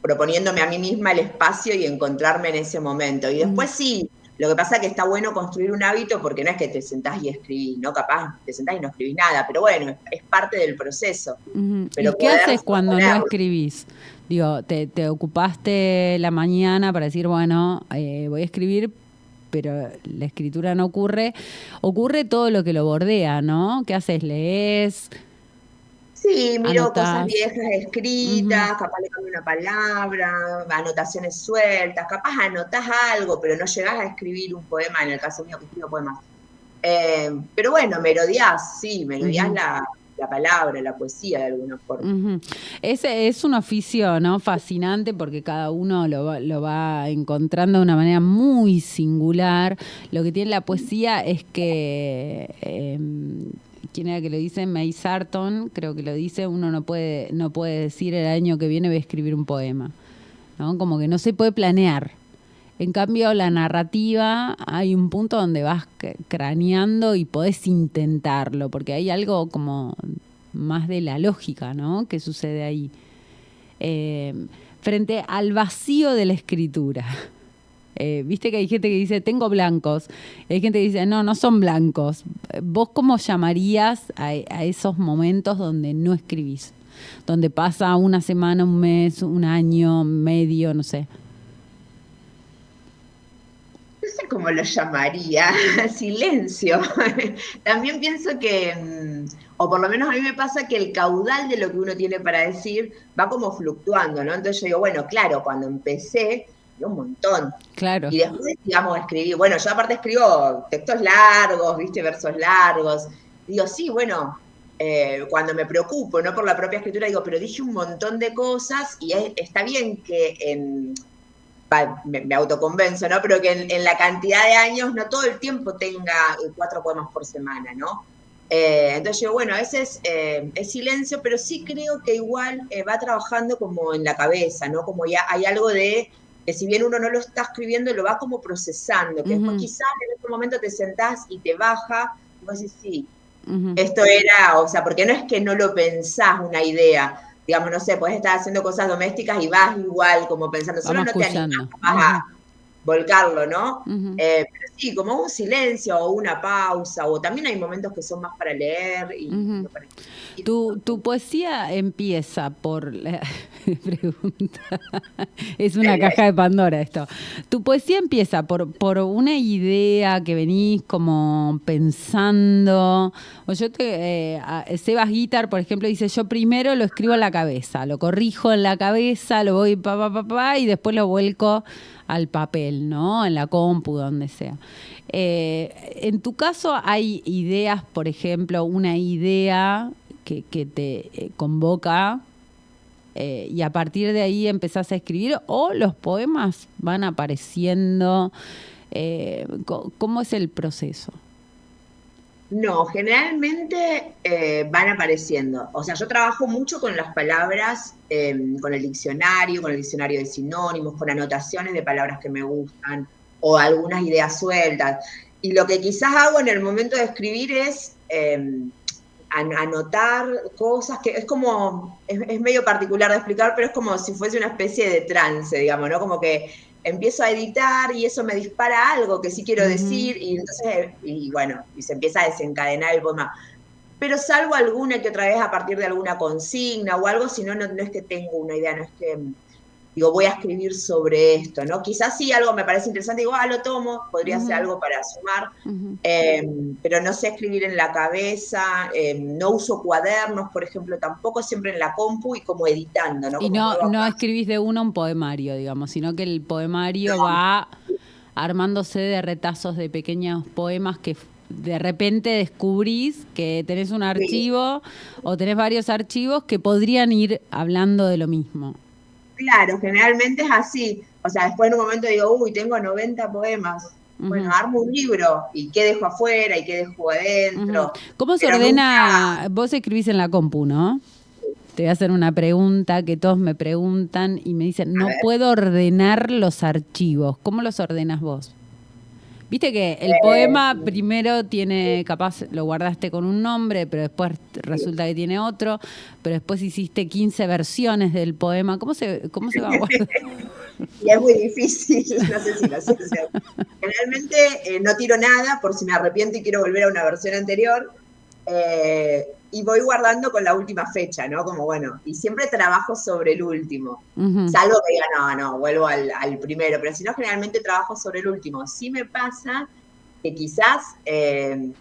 proponiéndome a mí misma el espacio y encontrarme en ese momento. Y después sí, lo que pasa es que está bueno construir un hábito porque no es que te sentás y escribís, ¿no? Capaz te sentás y no escribís nada, pero bueno, es parte del proceso. Pero ¿y qué haces cuando no escribís? Digo, te ocupaste la mañana para decir, bueno, voy a escribir, pero la escritura no ocurre todo lo que lo bordea, ¿no? ¿Qué haces? ¿Lees? Sí, miro ¿Anotás? cosas viejas escritas, capaz le cambio una palabra, anotaciones sueltas, capaz anotás algo, pero no llegás a escribir un poema, en el caso mío que escribo poemas. Pero bueno, melodías la palabra, la poesía de alguna forma. Ese es un oficio, ¿no? Fascinante porque cada uno lo va encontrando de una manera muy singular. Lo que tiene la poesía es que ¿quién era que lo dice? May Sarton, creo que lo dice, uno no puede decir el año que viene voy a escribir un poema, ¿no? Como que no se puede planear. En cambio, la narrativa, hay un punto donde vas craneando y podés intentarlo, porque hay algo como más de la lógica, ¿no? Que sucede ahí. Frente al vacío de la escritura. Viste que hay gente que dice, tengo blancos. Hay gente que dice, no son blancos. ¿Vos cómo llamarías a esos momentos donde no escribís? Donde pasa una semana, un mes, un año, medio, no sé. No sé cómo lo llamaría, silencio. También pienso que, o por lo menos a mí me pasa que el caudal de lo que uno tiene para decir va como fluctuando, ¿no? Entonces yo digo, bueno, claro, cuando empecé, un montón. Claro. Y después, digamos, escribí, bueno, yo aparte escribo textos largos, viste, versos largos. Digo, sí, bueno, cuando me preocupo, no por la propia escritura, digo, pero dije un montón de cosas y está bien que me autoconvenzo, ¿no? Pero que en la cantidad de años no todo el tiempo tenga 4 poemas por semana, ¿no? Entonces yo, bueno, a veces es silencio, pero sí creo que igual va trabajando como en la cabeza, ¿no? Como ya hay algo de que si bien uno no lo está escribiendo, lo va como procesando, que después quizás en otro momento te sentás y te baja, y vos decís, sí, esto era, o sea, porque no es que no lo pensás una idea, digamos, no sé, podés estar haciendo cosas domésticas y vas igual como pensando, solo no te animás a volcarlo, ¿no? Pero sí, como un silencio o una pausa, o también hay momentos que son más para leer. Y Tu poesía empieza por la pregunta. Es una caja de Pandora esto. Tu poesía empieza por una idea que venís como pensando. O yo Sebas Guitar, por ejemplo, dice, yo primero lo escribo en la cabeza, lo corrijo en la cabeza, lo voy y después lo vuelco al papel, ¿no? En la compu, donde sea. En tu caso hay ideas, por ejemplo, una idea que te convoca y a partir de ahí empezás a escribir, o los poemas van apareciendo. ¿Cómo es el proceso? No, generalmente van apareciendo. O sea, yo trabajo mucho con las palabras, con el diccionario de sinónimos, con anotaciones de palabras que me gustan o algunas ideas sueltas. Y lo que quizás hago en el momento de escribir es anotar cosas que es como, es medio particular de explicar, pero es como si fuese una especie de trance, digamos, ¿no? Como que empiezo a editar y eso me dispara algo que sí quiero decir y entonces, y bueno, y se empieza a desencadenar el poema. Pero salvo alguna que otra vez a partir de alguna consigna o algo, si no, no es que tengo una idea, no es que digo, voy a escribir sobre esto, ¿no? Quizás sí algo me parece interesante, digo, lo tomo, podría ser algo para sumar, pero no sé escribir en la cabeza, no uso cuadernos, por ejemplo, tampoco, siempre en la compu y como editando, ¿no? Y no escribís de uno un poemario, digamos, sino que el poemario va armándose de retazos de pequeños poemas que de repente descubrís que tenés un archivo o tenés varios archivos que podrían ir hablando de lo mismo. Claro, generalmente es así. O sea, después en un momento digo, tengo 90 poemas. Bueno, armo un libro y qué dejo afuera y qué dejo adentro. ¿Cómo se ordena? Vos escribís en la compu, ¿no? Te voy a hacer una pregunta que todos me preguntan y me dicen, no puedo ordenar los archivos. ¿Cómo los ordenas vos? Viste que el poema primero tiene, capaz lo guardaste con un nombre, pero después resulta que tiene otro, pero después hiciste 15 versiones del poema. ¿Cómo se va a guardar? Y es muy difícil, no sé si lo sé. Generalmente no tiro nada por si me arrepiento y quiero volver a una versión anterior. Y voy guardando con la última fecha, ¿no? Como bueno, y siempre trabajo sobre el último. Salvo que diga, no, vuelvo al primero, pero si no, generalmente trabajo sobre el último. Sí me pasa que quizás en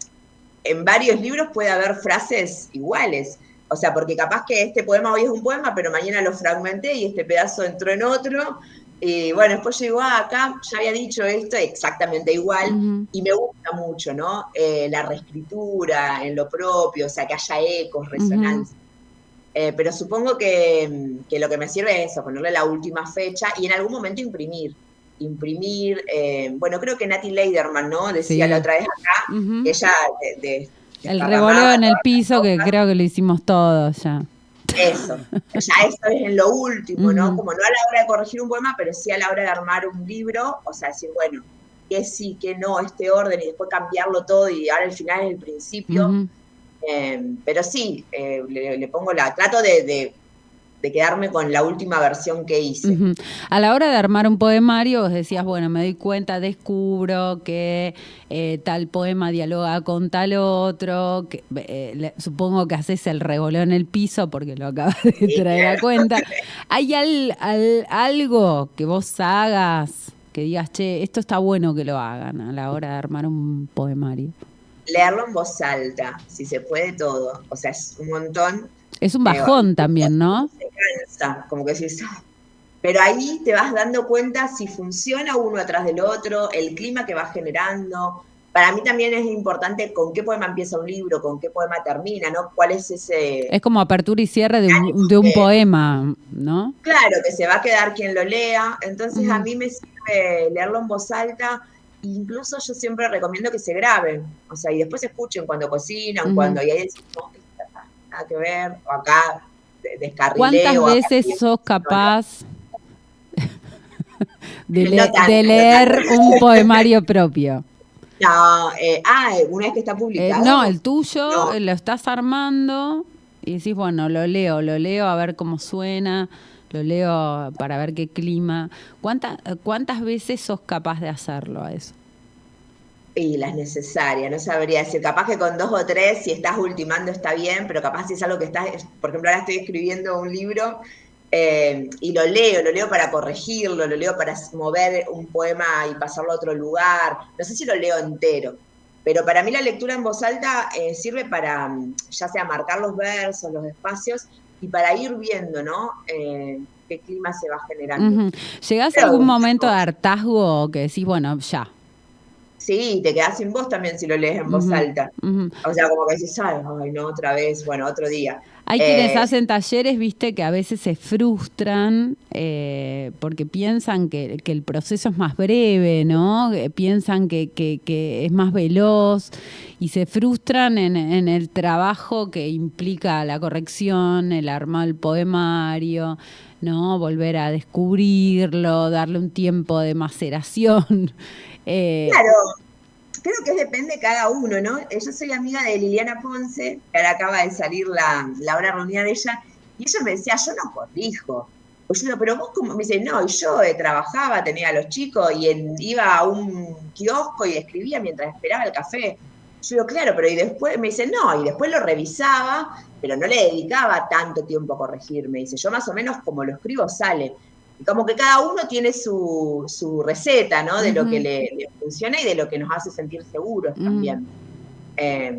varios libros puede haber frases iguales. O sea, porque capaz que este poema hoy es un poema, pero mañana lo fragmenté y este pedazo entró en otro. Y bueno, después llegó acá, ya había dicho esto exactamente igual, y me gusta mucho, ¿no? La reescritura en lo propio, o sea, que haya ecos, resonancia. Pero supongo que lo que me sirve es eso, ponerle la última fecha y en algún momento imprimir. Bueno, creo que Nati Leiderman, ¿no? Decía la otra vez acá, que ella el revoleo en el piso, que creo que lo hicimos todos ya. Eso, ya eso es en lo último, ¿no? Como no a la hora de corregir un poema, pero sí a la hora de armar un libro, o sea, decir, bueno, que sí, que no, este orden, y después cambiarlo todo, y ahora el final es el principio. Pero sí, le pongo trato de quedarme con la última versión que hice. A la hora de armar un poemario, vos decías, bueno, me doy cuenta, descubro que tal poema dialoga con tal otro, que, supongo que haces el revoleo en el piso porque lo acabas de traer a cuenta. ¿Hay algo que vos hagas, que digas, che, esto está bueno que lo hagan a la hora de armar un poemario? Leerlo en voz alta, si se puede todo, o sea, es un montón. Es un bajón también, ¿no? Se cansa, como que decís, pero ahí te vas dando cuenta si funciona uno atrás del otro, el clima que va generando. Para mí también es importante con qué poema empieza un libro, con qué poema termina, ¿no? ¿Cuál es ese...? Es como apertura y cierre de un poema, ¿no? Claro, que se va a quedar quien lo lea. Entonces a mí me sirve leerlo en voz alta. Incluso yo siempre recomiendo que se graben, o sea, y después escuchen cuando cocinan, cuando y ahí decimos, nada que ver, o acá descarrileo. ¿Cuántas veces sos capaz? No tanto, de no leer tanto. un poemario propio. No, una vez que está publicado. No, el tuyo No. lo estás armando y decís, bueno, lo leo a ver cómo suena, lo leo para ver qué clima. ¿Cuántas veces sos capaz de hacerlo a eso? Y las necesarias, no sabría decir, capaz que con 2 o 3, si estás ultimando está bien, pero capaz si es algo que estás, por ejemplo, ahora estoy escribiendo un libro y lo leo para corregirlo, lo leo para mover un poema y pasarlo a otro lugar, no sé si lo leo entero, pero para mí la lectura en voz alta sirve para, ya sea marcar los versos, los espacios, y para ir viendo, ¿no? Qué clima se va generando. Ujú. ¿Llegás a Pero, algún momento de hartazgo que decís, bueno, ya? sí, te quedás sin voz también si lo lees en voz Ujú, alta. ujú. O sea, como que dices, ay, no, otra vez, bueno, otro día. Hay quienes Eh, hacen talleres, viste, que a veces se frustran porque piensan que el proceso es más breve, ¿no? Piensan que es más veloz y se frustran en el trabajo que implica la corrección, el armar el poemario, ¿no? Volver a descubrirlo, darle un tiempo de maceración. Eh, claro, creo que depende de cada uno, ¿no? Yo soy amiga de Liliana Ponce, que ahora acaba de salir la hora reunida de ella, y ella me decía, yo no corrijo. Pues yo digo, pero vos como, me dice, no, y yo trabajaba, tenía a los chicos, y iba a un kiosco y escribía mientras esperaba el café. Yo digo, claro, pero y después, me dice, no, y después lo revisaba, pero no le dedicaba tanto tiempo a corregir. Me dice, yo más o menos como lo escribo sale. Y como que cada uno tiene su receta, ¿no? De lo que Ujú. le funciona y de lo que nos hace sentir seguros Mm. también.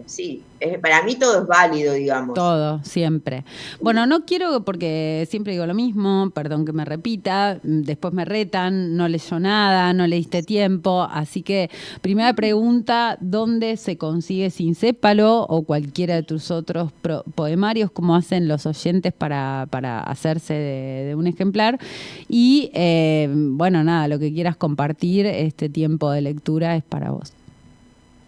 Sí, para mí todo es válido, digamos. Todo, siempre. Bueno, no quiero, porque siempre digo lo mismo, perdón que me repita, después me retan, no leyó nada, no le diste tiempo, así que primera pregunta, ¿dónde se consigue Sincépalo o cualquiera de tus otros poemarios, cómo hacen los oyentes para hacerse de un ejemplar? Y bueno, nada, lo que quieras compartir, este tiempo de lectura es para vos.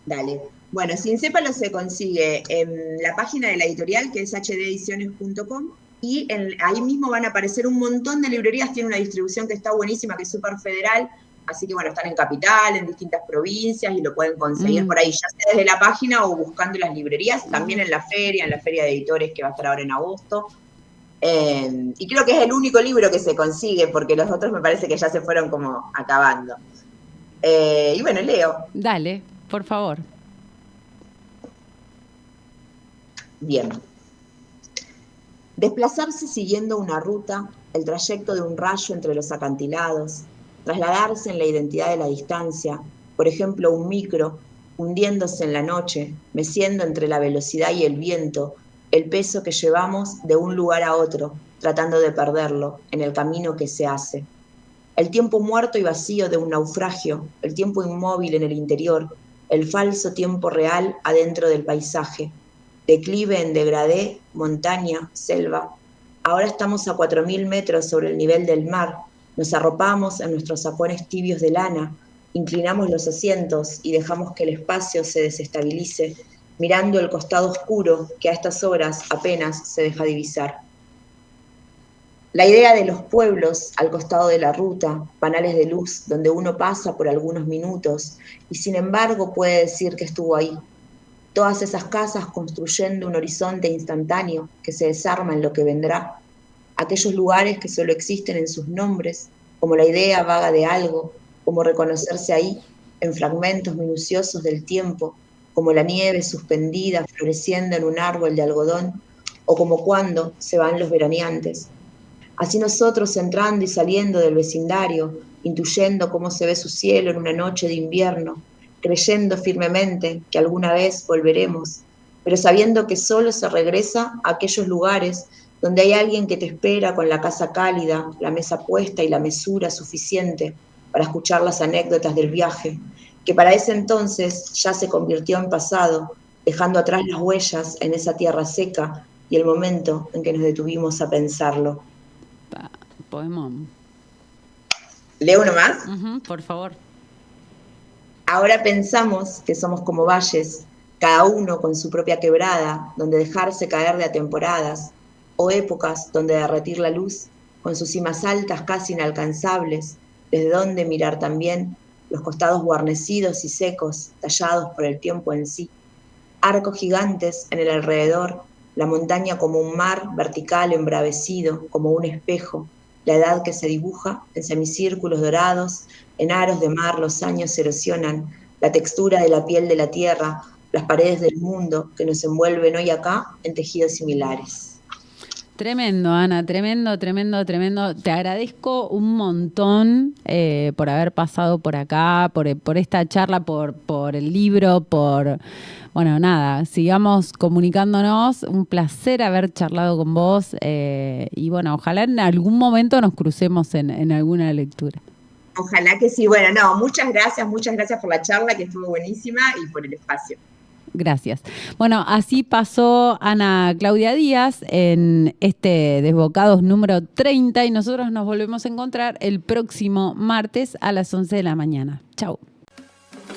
Dale. Bueno, Sincépalo se consigue en la página de la editorial, que es hdediciones.com, y ahí mismo van a aparecer un montón de librerías, tiene una distribución que está buenísima, que es súper federal, así que bueno, están en Capital, en distintas provincias, y lo pueden conseguir por ahí, ya sea desde la página o buscando las librerías, también en la feria de editores que va a estar ahora en agosto. Y creo que es el único libro que se consigue, porque los otros me parece que ya se fueron como acabando. Y bueno, leo. Dale, por favor. Bien. Desplazarse siguiendo una ruta, el trayecto de un rayo entre los acantilados, trasladarse en la identidad de la distancia, por ejemplo, un micro, hundiéndose en la noche, meciendo entre la velocidad y el viento, el peso que llevamos de un lugar a otro, tratando de perderlo en el camino que se hace. El tiempo muerto y vacío de un naufragio, el tiempo inmóvil en el interior, el falso tiempo real adentro del paisaje. Declive en degradé, montaña, selva. Ahora estamos a 4000 metros sobre el nivel del mar. Nos arropamos en nuestros sacones tibios de lana, inclinamos los asientos y dejamos que el espacio se desestabilice, mirando el costado oscuro que a estas horas apenas se deja divisar. La idea de los pueblos al costado de la ruta, panales de luz donde uno pasa por algunos minutos y sin embargo puede decir que estuvo ahí. Todas esas casas construyendo un horizonte instantáneo que se desarma en lo que vendrá. Aquellos lugares que solo existen en sus nombres, como la idea vaga de algo, como reconocerse ahí, en fragmentos minuciosos del tiempo, como la nieve suspendida floreciendo en un árbol de algodón, o como cuando se van los veraneantes. Así nosotros entrando y saliendo del vecindario, intuyendo cómo se ve su cielo en una noche de invierno, creyendo firmemente que alguna vez volveremos, pero sabiendo que solo se regresa a aquellos lugares donde hay alguien que te espera con la casa cálida, la mesa puesta y la mesura suficiente para escuchar las anécdotas del viaje, que para ese entonces ya se convirtió en pasado, dejando atrás las huellas en esa tierra seca y el momento en que nos detuvimos a pensarlo. Poemón. ¿Leo uno más? Por favor. Ahora pensamos que somos como valles, cada uno con su propia quebrada, donde dejarse caer de a temporadas, o épocas donde derretir la luz, con sus cimas altas casi inalcanzables, desde dónde mirar también, los costados guarnecidos y secos, tallados por el tiempo en sí, arcos gigantes en el alrededor, la montaña como un mar vertical embravecido, como un espejo, la edad que se dibuja en semicírculos dorados, en aros de mar los años erosionan, la textura de la piel de la tierra, las paredes del mundo que nos envuelven hoy acá en tejidos similares. Tremendo, Ana, tremendo. Te agradezco un montón por haber pasado por acá, por esta charla, por el libro, bueno, nada, sigamos comunicándonos. Un placer haber charlado con vos y bueno, ojalá en algún momento nos crucemos en alguna lectura. Ojalá que sí. Bueno, no, muchas gracias por la charla, que estuvo buenísima, y por el espacio. Gracias. Bueno, así pasó Ana Claudia Díaz en este Desbocados número 30 y nosotros nos volvemos a encontrar el próximo martes a las 11 de la mañana. Chau.